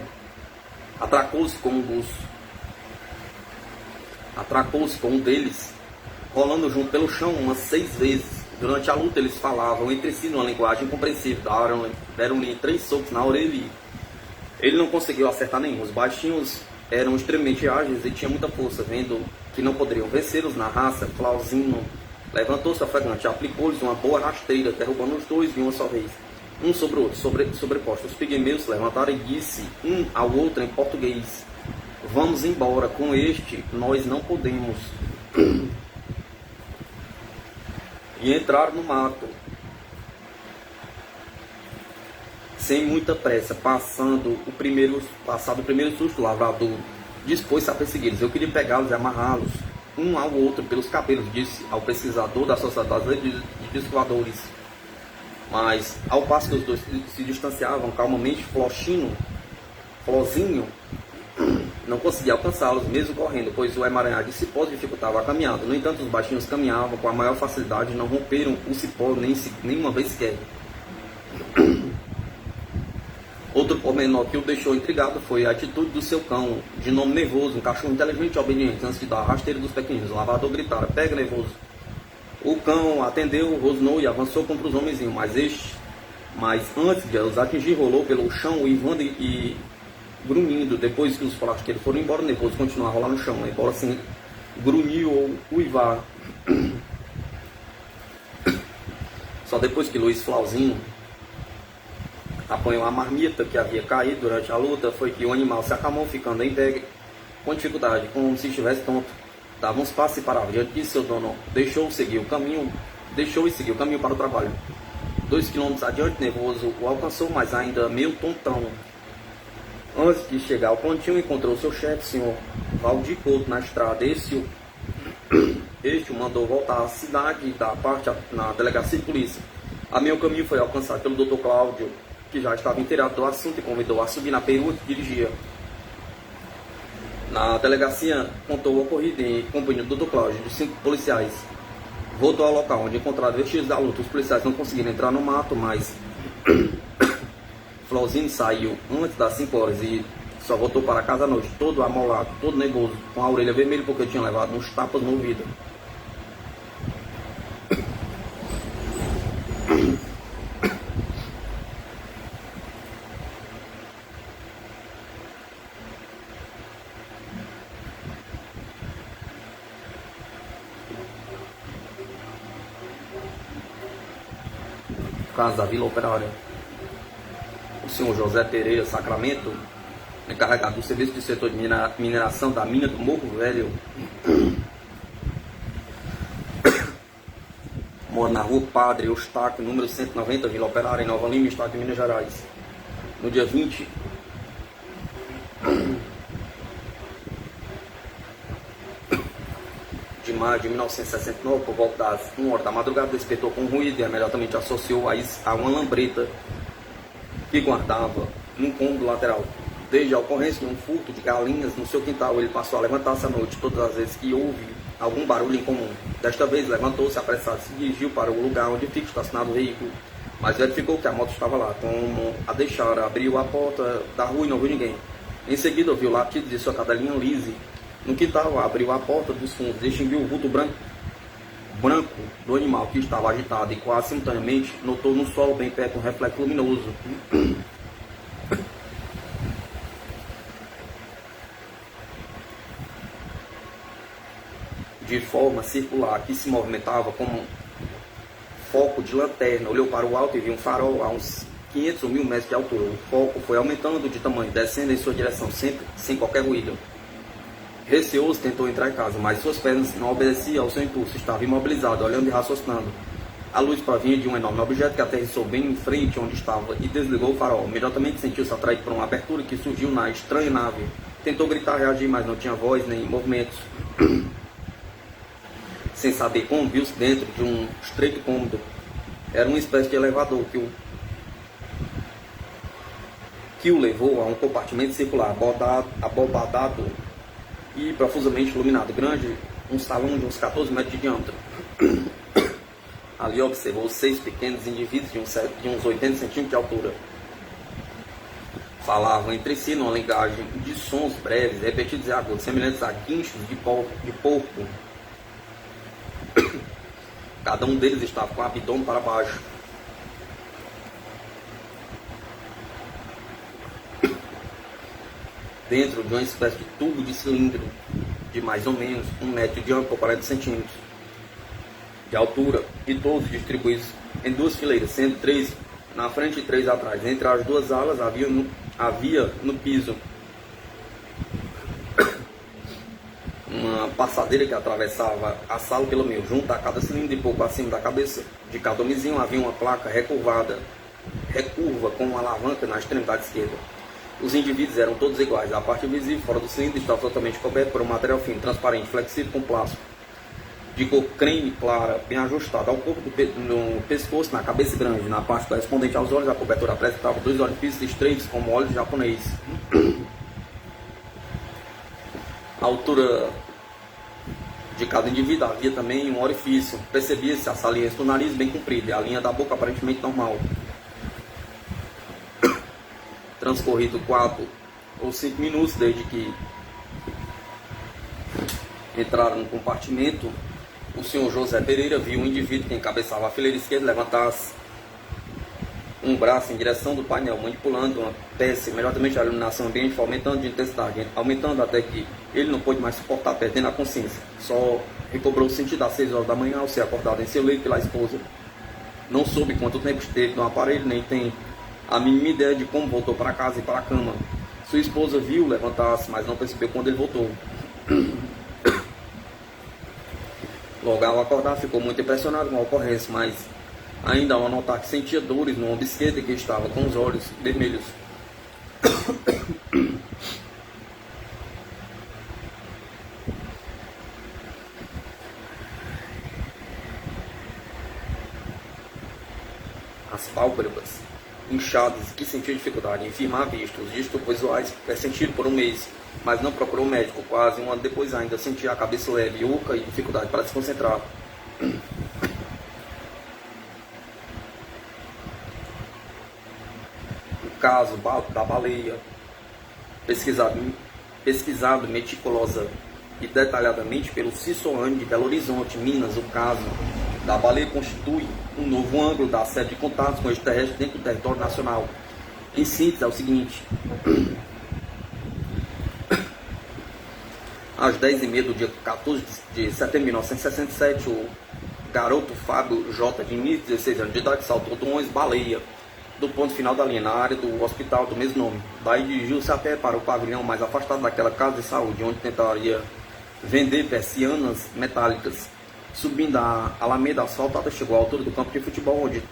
um deles, rolando junto pelo chão umas 6 vezes. Durante a luta eles falavam entre si numa linguagem incompreensível. Deram-lhe 3 socos na orelha e ele não conseguiu acertar nenhum. Os baixinhos eram extremamente ágeis e tinham muita força. Vendo que não poderiam vencê-los na raça, Flauzinho levantou-se ofegante, aplicou-lhes uma boa rasteira, derrubando os 2 de uma só vez, um sobre o outro, sobrepostos. Os pigmeus se levantaram e disse um ao outro em português: "Vamos embora, com este nós não podemos." E entraram no mato sem muita pressa, passado o primeiro susto. O lavrador dispôs-se a persegui-los. "Eu queria pegá-los e amarrá-los um ao outro pelos cabelos", disse ao pesquisador da Sociedade Brasileira de Discos Voadores. Mas, ao passo que os dois se distanciavam calmamente, Flozinho não conseguia alcançá-los, mesmo correndo, pois o emaranhado de cipó dificultava a caminhada. No entanto, os baixinhos caminhavam com a maior facilidade e não romperam o cipó nenhuma vez sequer. Outro pormenor que o deixou intrigado foi a atitude do seu cão, de nome Nervoso, um cachorro inteligente e obediente, antes de dar a rasteira dos pequeninos. O lavrador gritara: "Pega, Nervoso!" O cão atendeu, rosnou e avançou contra os homenzinhos, mas antes de os atingir, rolou pelo chão, uivando e grunhindo. Depois que os flasqueiros foram embora, o Nervoso continuou a rolar no chão, embora sem grunhir ou uivar. Só depois que Luiz Flauzinho apanhou a marmita que havia caído durante a luta, foi que o animal se acalmou, ficando em pé com dificuldade, como se estivesse tonto. Dava uns passos e parava. Diante disso, seu dono deixou e seguiu o caminho para o trabalho. 2 quilômetros adiante, Nervoso o alcançou, mas ainda meio tontão. Antes de chegar ao pontinho, encontrou seu chefe, senhor Valdir Couto, na estrada. Este o mandou voltar à cidade e dar parte na delegacia de polícia. A meio caminho foi alcançado pelo Dr. Cláudio, que já estava inteirado do assunto e convidou a subir na perua que dirigia. Na delegacia, contou o ocorrido em companhia do Dr. Cláudio, de 5 policiais. Voltou ao local onde encontraram vestígios da luta. Os policiais não conseguiram entrar no mato, mas Flauzinho saiu antes das 5 horas e só voltou para casa à noite, todo amolado, todo nervoso, com a orelha vermelha porque tinha levado uns tapas no ouvido. Caso da Vila Operária. O senhor José Pereira Sacramento, encarregado do serviço de setor de mineração da mina do Morro Velho, mora na rua Padre Eustáquio, número 190, Vila Operária, em Nova Lima, estado de Minas Gerais. No dia 20 de maio de 1969, por volta das 1 hora da madrugada, despertou com ruído e imediatamente associou a uma lambreta que guardava num cômodo lateral. Desde a ocorrência de um furto de galinhas no seu quintal, ele passou a levantar-se à noite todas as vezes que houve algum barulho incomum. Desta vez, levantou-se apressado e se dirigiu para o lugar onde fica estacionado o veículo, mas verificou que a moto estava lá. Como a deixara, abriu a porta da rua e não viu ninguém. Em seguida, ouviu o latido de sua cadelinha Lise. No quintal, abriu a porta dos fundos, distinguiu o vulto branco do animal que estava agitado e quase simultaneamente notou no solo bem perto um reflexo luminoso. De forma circular, que se movimentava como foco de lanterna. Olhou para o alto e viu um farol a uns 500 ou 1000 metros de altura. O foco foi aumentando de tamanho, descendo em sua direção, sempre sem qualquer ruído. Receoso, tentou entrar em casa, mas suas pernas não obedeciam ao seu impulso. Estava imobilizado, olhando e raciocinando. A luz provinha de um enorme objeto que aterrissou bem em frente onde estava e desligou o farol. Imediatamente sentiu-se atraído por uma abertura que surgiu na estranha nave. Tentou gritar, reagir, mas não tinha voz nem movimentos. Sem saber como, viu-se dentro de um estreito cômodo. Era uma espécie de elevador que o levou a um compartimento circular, abobadado e profusamente iluminado, grande, um salão de uns 14 metros de diâmetro. Ali observou 6 pequenos indivíduos de uns 80 centímetros de altura. Falavam entre si numa linguagem de sons breves, repetidos e agudos, semelhantes a guinchos de porco. Cada um deles estava com o abdômen para baixo. Dentro de uma espécie de tubo de cilindro de mais ou menos 1 metro de diâmetro por 40 centímetros de altura, e todos distribuídos em 2 fileiras, sendo 3 na frente e 3 atrás. Entre as 2 alas havia no piso uma passadeira que atravessava a sala pelo meio. Junto a cada cilindro e pouco acima da cabeça de cada homenzinho havia uma placa recurva com uma alavanca na extremidade esquerda. Os indivíduos eram todos iguais. A parte visível fora do cilindro estava totalmente coberta por um material fino, transparente, flexível com plástico. de cor creme clara, bem ajustada ao corpo, no pescoço, na cabeça grande, na parte correspondente aos olhos, a cobertura apresentava 2 orifícios estreitos, como olhos japonês. A altura de cada indivíduo havia também um orifício. Percebia-se a saliência do nariz bem comprida e a linha da boca aparentemente normal. Transcorrido 4 ou 5 minutos desde que entraram no compartimento, o senhor José Pereira viu um indivíduo que encabeçava a fileira esquerda levantar-se um braço em direção do painel, manipulando uma peça. Imediatamente a iluminação ambiente foi aumentando de intensidade, aumentando até que ele não pôde mais suportar, perdendo a consciência. Só recobrou o sentido às 6 horas da manhã ao ser acordado em seu leito pela esposa. Não soube quanto tempo esteve no aparelho, nem tem a mínima ideia de como voltou para casa e para a cama. Sua esposa viu levantar-se, mas não percebeu quando ele voltou. Logo ao acordar, ficou muito impressionado com a ocorrência, mas ainda ao notar que sentia dores no ombro esquerdo e que estava com os olhos vermelhos. As pálpebras inchadas, que sentia dificuldade em firmar a vista. Os distúrbios visuais persentiram por um mês, mas não procurou médico. Quase um ano depois ainda sentia a cabeça leve, oca e dificuldade para se concentrar. O caso da baleia, pesquisado meticulosa e detalhadamente pelo Cisoane de Belo Horizonte, Minas. O caso da baleia constitui um novo ângulo da série de contatos com o extraterrestre dentro do território nacional. Em síntese, é o seguinte: às 10h30 do dia 14 de setembro de 1967, o garoto Fábio J. Diniz, 16 anos de idade, saltou do ônibus baleia do ponto final da linha, na área do hospital do mesmo nome. Daí dirigiu-se a pé para o pavilhão mais afastado daquela casa de saúde, onde tentaria vender persianas metálicas. Subindo a alameda asfaltada, chegou à altura do campo de futebol, onde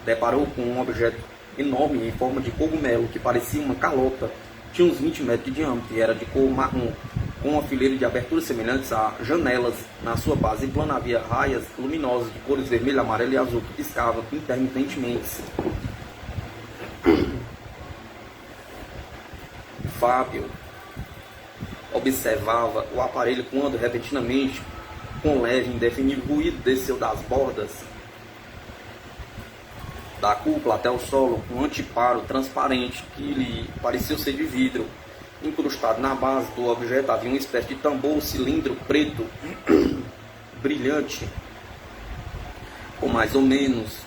deparou com um objeto enorme em forma de cogumelo, que parecia uma calota. Tinha uns 20 metros de diâmetro e era de cor marrom, com uma fileira de aberturas semelhantes a janelas. Na sua base plana havia raias luminosas de cores vermelho, amarelo e azul, que piscavam intermitentemente. Fábio observava o aparelho quando, repentinamente, com leve e indefinível ruído, desceu das bordas da cúpula até o solo, um anteparo transparente que lhe pareceu ser de vidro. Incrustado na base do objeto havia uma espécie de tambor ou cilindro preto, brilhante, com mais ou menos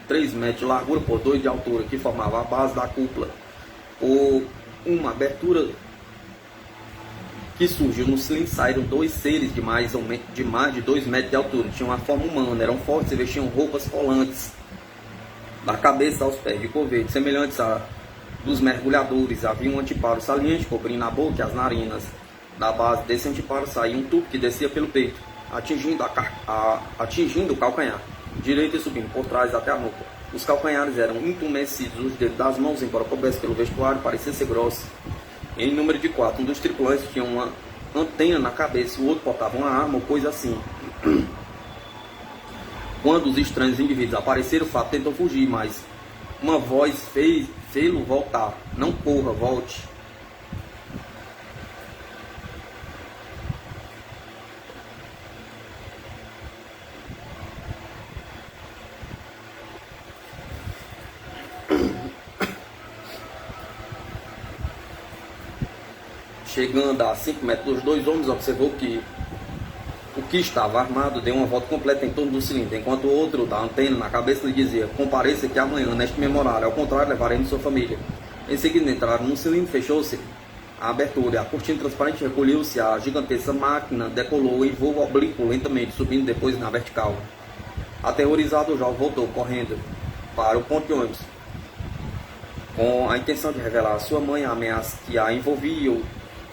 3 metros de largura por 2 de altura, que formava a base da cúpula. Por uma abertura que surgiu no cilindro, saíram 2 seres de mais de 2 metros de altura. Tinham uma forma humana, eram fortes e vestiam roupas colantes da cabeça aos pés, de cor verde, semelhantes a dos mergulhadores. Havia um anteparo saliente cobrindo a boca e as narinas. Da base desse anteparo saía um tubo que descia pelo peito, atingindo o calcanhar direito e subindo por trás até a nuca. Os calcanhares eram entumecidos, os dedos das mãos, embora coubesse pelo vestuário, parecia ser grosso. Em número de 4, um dos tripulantes tinha uma antena na cabeça, o outro portava uma arma ou coisa assim. Quando os estranhos indivíduos apareceram, o Fábio tentou fugir, mas uma voz fez-lo voltar. Não corra, volte. Chegando a 5 metros dos 2 homens, observou que o que estava armado deu uma volta completa em torno do cilindro, enquanto o outro, da antena na cabeça, lhe dizia: compareça aqui amanhã, neste mesmo horário, ao contrário, levaremos sua família. Em seguida entraram no cilindro, fechou-se a abertura, a cortina transparente recolheu-se, a gigantesca máquina decolou em voo oblíquo lentamente, subindo depois na vertical. Aterrorizado, o jovem voltou correndo para o ponto de ônibus, com a intenção de revelar à sua mãe a ameaça que a envolvia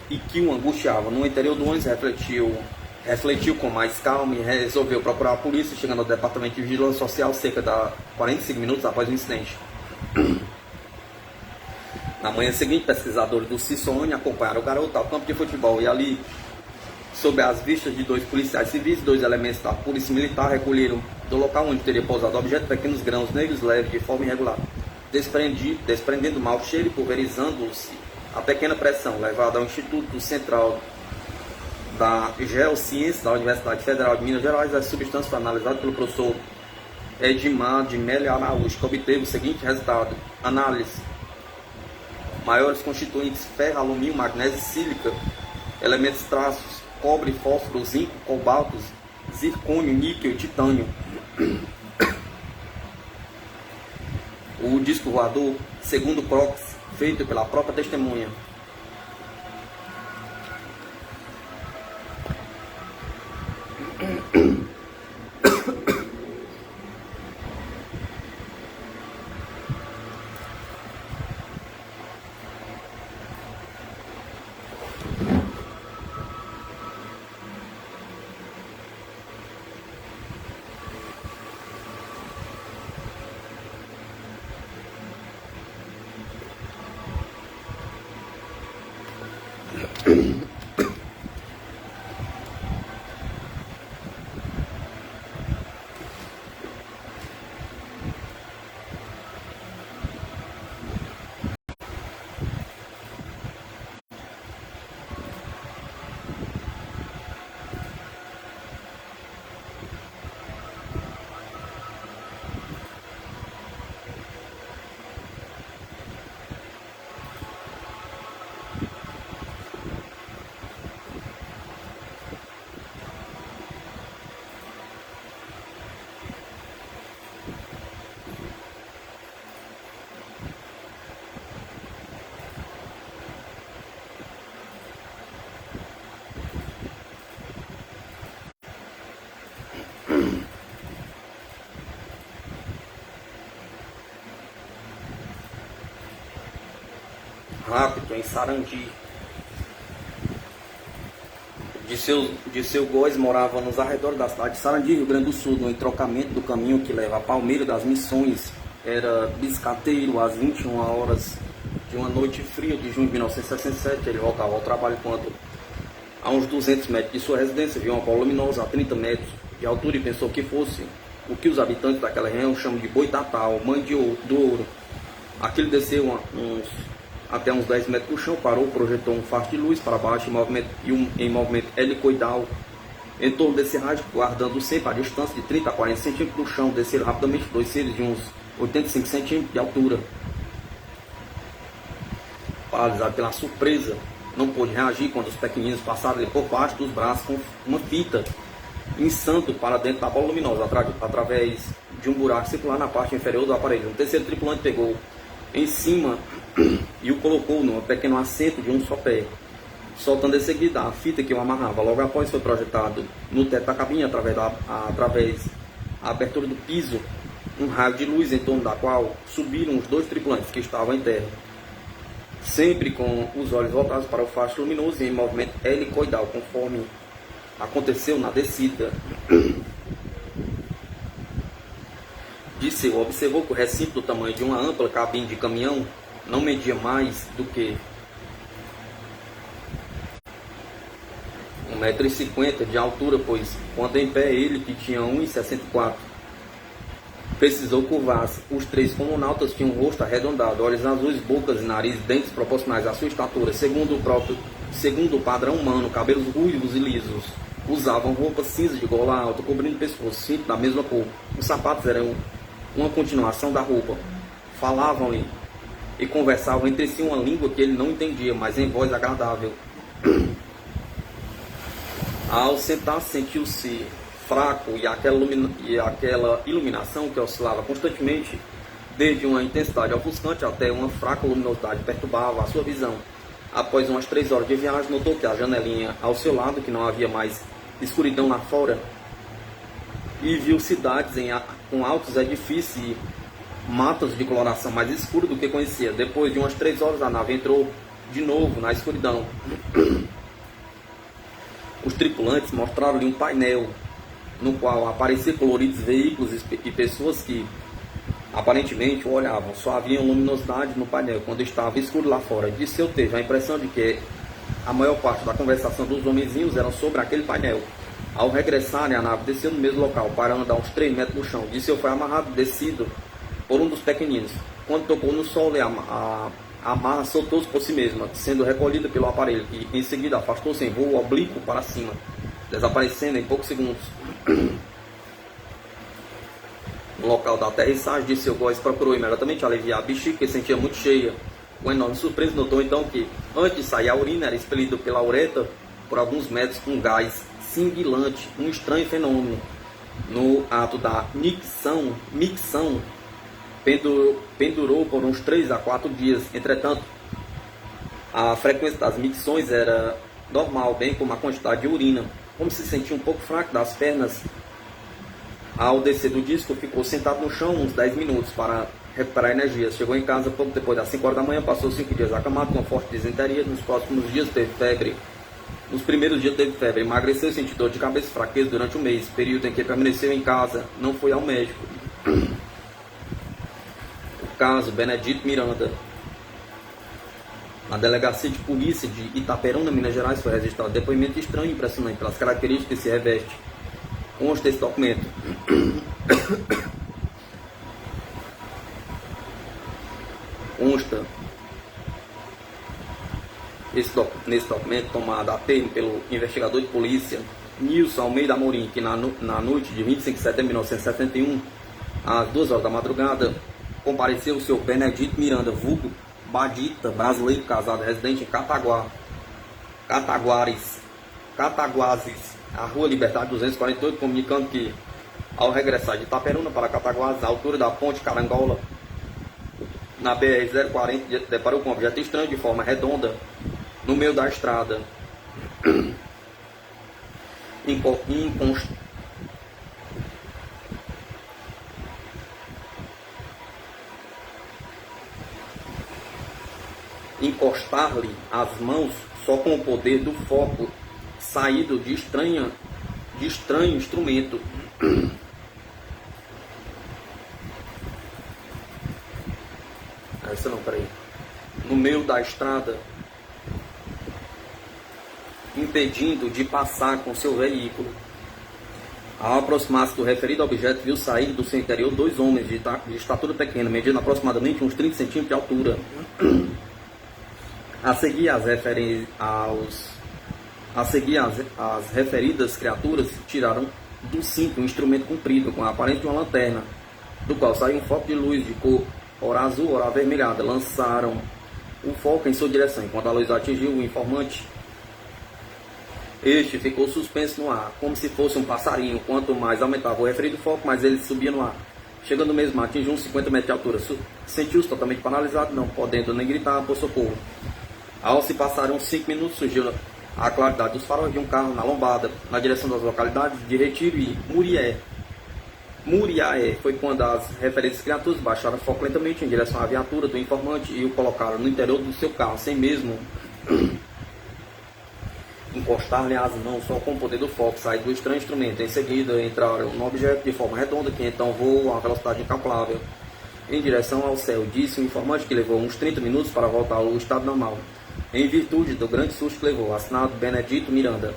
e que o angustiava. No interior do ônibus, refletiu com mais calma e resolveu procurar a polícia, chegando ao departamento de vigilância social cerca de 45 minutos após o incidente. Na manhã seguinte, pesquisadores do Cisoane acompanharam o garoto ao campo de futebol e ali Sob as vistas de 2 policiais civis, 2 elementos da Polícia Militar recolheram do local onde teria pousado o objeto pequenos grãos negros leves de forma irregular, desprendendo mau cheiro e pulverizando-se a pequena pressão, levada ao Instituto Central da Geociência da Universidade Federal de Minas Gerais. As substâncias foram analisadas pelo professor Edmar de Melo Araújo, que obteve o seguinte resultado: análise: maiores constituintes ferro, alumínio, magnésio, sílica, elementos traços, cobre, fósforo, zinco, cobalto, zircônio, níquel e titânio. O disco voador, segundo Crocs, feito pela própria testemunha. Rápido, em Sarandi. De seu Góes morava nos arredores da cidade de Sarandi, Rio Grande do Sul, no entrocamento do caminho que leva a Palmeira das Missões. Era biscateiro às 21 horas de uma noite fria de junho de 1967. Ele voltava ao trabalho quando, a uns 200 metros de sua residência, viu uma bola luminosa a 30 metros de altura e pensou que fosse o que os habitantes daquela região chamam de boitatá, ou mãe do ouro. Aquilo desceu até uns 10 metros do chão, parou, projetou um faro de luz para baixo em movimento helicoidal em torno desse rádio, guardando sempre a distância de 30 a 40 centímetros do chão. Desceram rapidamente 2 seres de uns 85 centímetros de altura. Paralisado pela surpresa, não pôde reagir quando os pequeninos passaram ali por baixo dos braços com uma fita, insando para dentro da bola luminosa, através de um buraco circular na parte inferior do aparelho. Um terceiro tripulante pegou em cima e o colocou num pequeno assento de um só pé, soltando em seguida a fita que o amarrava. Logo após foi projetado no teto da cabine, através da abertura do piso, um raio de luz em torno da qual subiram os 2 tripulantes que estavam em terra, sempre com os olhos voltados para o facho luminoso e em movimento helicoidal, conforme aconteceu na descida. Disseu observou que o recinto, do tamanho de uma ampla cabine de caminhão, não media mais do que 1,50 m de altura, pois quando em pé ele, que tinha 1,64 m, precisou curvar-se. Os 3 cosmonautas tinham um rosto arredondado, olhos azuis, bocas e nariz, dentes proporcionais à sua estatura, segundo o padrão humano, cabelos ruivos e lisos. Usavam roupas cinza de gola alta, cobrindo o pescoço, cinto da mesma cor. Os sapatos eram uma continuação da roupa. Falavam-lhe e conversavam entre si uma língua que ele não entendia, mas em voz agradável. Ao sentar-se, sentiu-se fraco e aquela iluminação que oscilava constantemente, desde uma intensidade ofuscante até uma fraca luminosidade, perturbava a sua visão. Após umas 3 horas de viagem, notou que a janelinha ao seu lado, que não havia mais escuridão lá fora, e viu cidades com altos edifícios e matas de coloração mais escura do que conhecia. Depois de umas 3 horas, a nave entrou de novo na escuridão. Os tripulantes mostraram-lhe um painel no qual apareciam coloridos veículos e pessoas que aparentemente o olhavam. Só havia luminosidade no painel quando estava escuro lá fora. Disseu teve a impressão de que A maior parte da conversação dos homenzinhos era sobre aquele painel. Ao regressarem, a nave desceu no mesmo local, parando a uns 3 metros no chão. Disse eu foi amarrado, descido por um dos pequeninos. Quando tocou no solo, a amarra soltou-se por si mesma, sendo recolhida pelo aparelho, que em seguida afastou-se em voo oblíquo para cima, desaparecendo em poucos segundos. No local da aterrissagem, disse seu Góes procurou imediatamente aliviar a bexiga, que sentia muito cheia. Com enorme surpresa, notou então que, antes de sair a urina, era expelido pela uretra por alguns metros com gás cintilante, um estranho fenômeno. No ato da micção pendurou por uns 3 a 4 dias. Entretanto, a frequência das micções era normal, bem como a quantidade de urina. Como se sentia um pouco fraco das pernas, ao descer do disco, ficou sentado no chão uns 10 minutos para recuperar energias. Chegou em casa pouco depois das 5 horas da manhã, passou 5 dias acamado com forte disenteria. Nos próximos dias teve febre. Nos primeiros dias teve febre, emagreceu e sentiu dor de cabeça e fraqueza durante um mês, período em que permaneceu em casa, não foi ao médico. O caso Benedito Miranda. Na delegacia de polícia de Itaperuna, Minas Gerais, foi registrado depoimento estranho e impressionante pelas características que se reveste. Consta esse documento. Consta nesse documento, tomado a termo pelo investigador de polícia Nilson Almeida Amorim, que na noite de 25 de setembro de 1971, às 2 horas da madrugada, compareceu o senhor Benedito Miranda, vulgo Badita, brasileiro casado, residente em Cataguases, a Rua Liberdade 248, comunicando que, ao regressar de Itaperuna para Cataguases, à altura da ponte Carangola, na BR-040, deparou com um objeto estranho de forma redonda no meio da estrada. Encostar-lhe as mãos só com o poder do foco saído de estranho instrumento. Essa não, peraí. No meio da estrada, impedindo de passar com seu veículo. Ao aproximar-se do referido objeto, viu sair do seu interior 2 homens de estatura pequena, medindo aproximadamente uns 30 centímetros de altura. A seguir, as referidas criaturas tiraram do cinto um instrumento comprido com a aparência de uma lanterna, do qual saiu um foco de luz de cor ora azul, ora avermelhada. Lançaram o foco em sua direção. Enquanto a luz atingiu o informante, este ficou suspenso no ar, como se fosse um passarinho. Quanto mais aumentava o referido foco, mais ele subia no ar. Chegando mesmo a atingir uns 50 metros de altura, sentiu-se totalmente paralisado, não podendo nem gritar por socorro. Ao se passarem uns 5 minutos, surgiu a claridade dos faróis de um carro na lombada, na direção das localidades de Retiro e Muriaé. Foi quando as referentes criaturas baixaram o foco lentamente em direção à viatura do informante e o colocaram no interior do seu carro, sem mesmo encostar-lhe as mãos, só com o poder do foco sair do estranho instrumento. Em seguida, entraram no objeto de forma redonda, que então voou a uma velocidade incalculável em direção ao céu. Disse o informante que levou uns 30 minutos para voltar ao estado normal, em virtude do grande susto que levou. Assinado Benedito Miranda.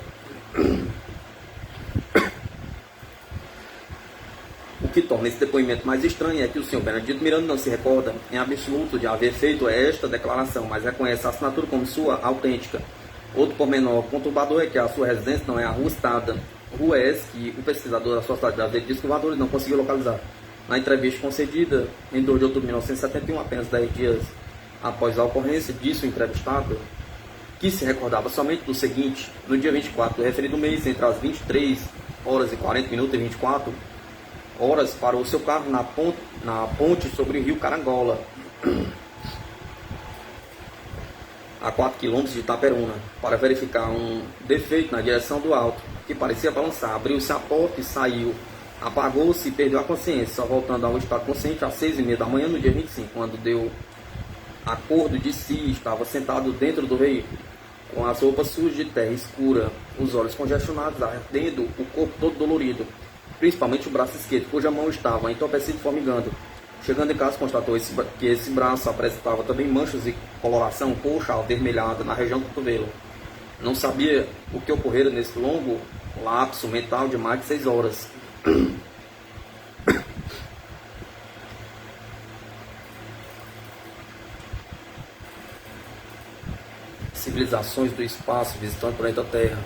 O que torna esse depoimento mais estranho é que o senhor Benedito Miranda não se recorda em absoluto de haver feito esta declaração, mas reconhece a assinatura como sua autêntica. Outro pormenor conturbador é que a sua residência não é a rua Estada, rua essa que o pesquisador da Sociedade Brasileira de Escovadores não conseguiu localizar. Na entrevista concedida em 2 de outubro de 1971, apenas 10 dias após a ocorrência, disse o entrevistado que se recordava somente do seguinte: no dia 24 do referido mês, entre as 23 horas e 40 minutos e 24 horas, parou seu carro na ponte sobre o rio Carangola, a 4 quilômetros de Itaperuna, para verificar um defeito na direção do alto, que parecia balançar. Abriu-se a porta e saiu. Apagou-se e perdeu a consciência, só voltando ao estado consciente às 6h30 da manhã, no dia 25, quando deu acordo de si. Estava sentado dentro do veículo, com as roupas sujas de terra escura, os olhos congestionados, ardendo, o corpo todo dolorido, principalmente o braço esquerdo, cuja mão estava entorpecida e formigando. Chegando em casa, constatou que esse braço apresentava também manchas e coloração roxa avermelhada na região do cotovelo. Não sabia o que ocorrera nesse longo lapso mental de mais de 6 horas. Civilizações do espaço visitando o planeta Terra.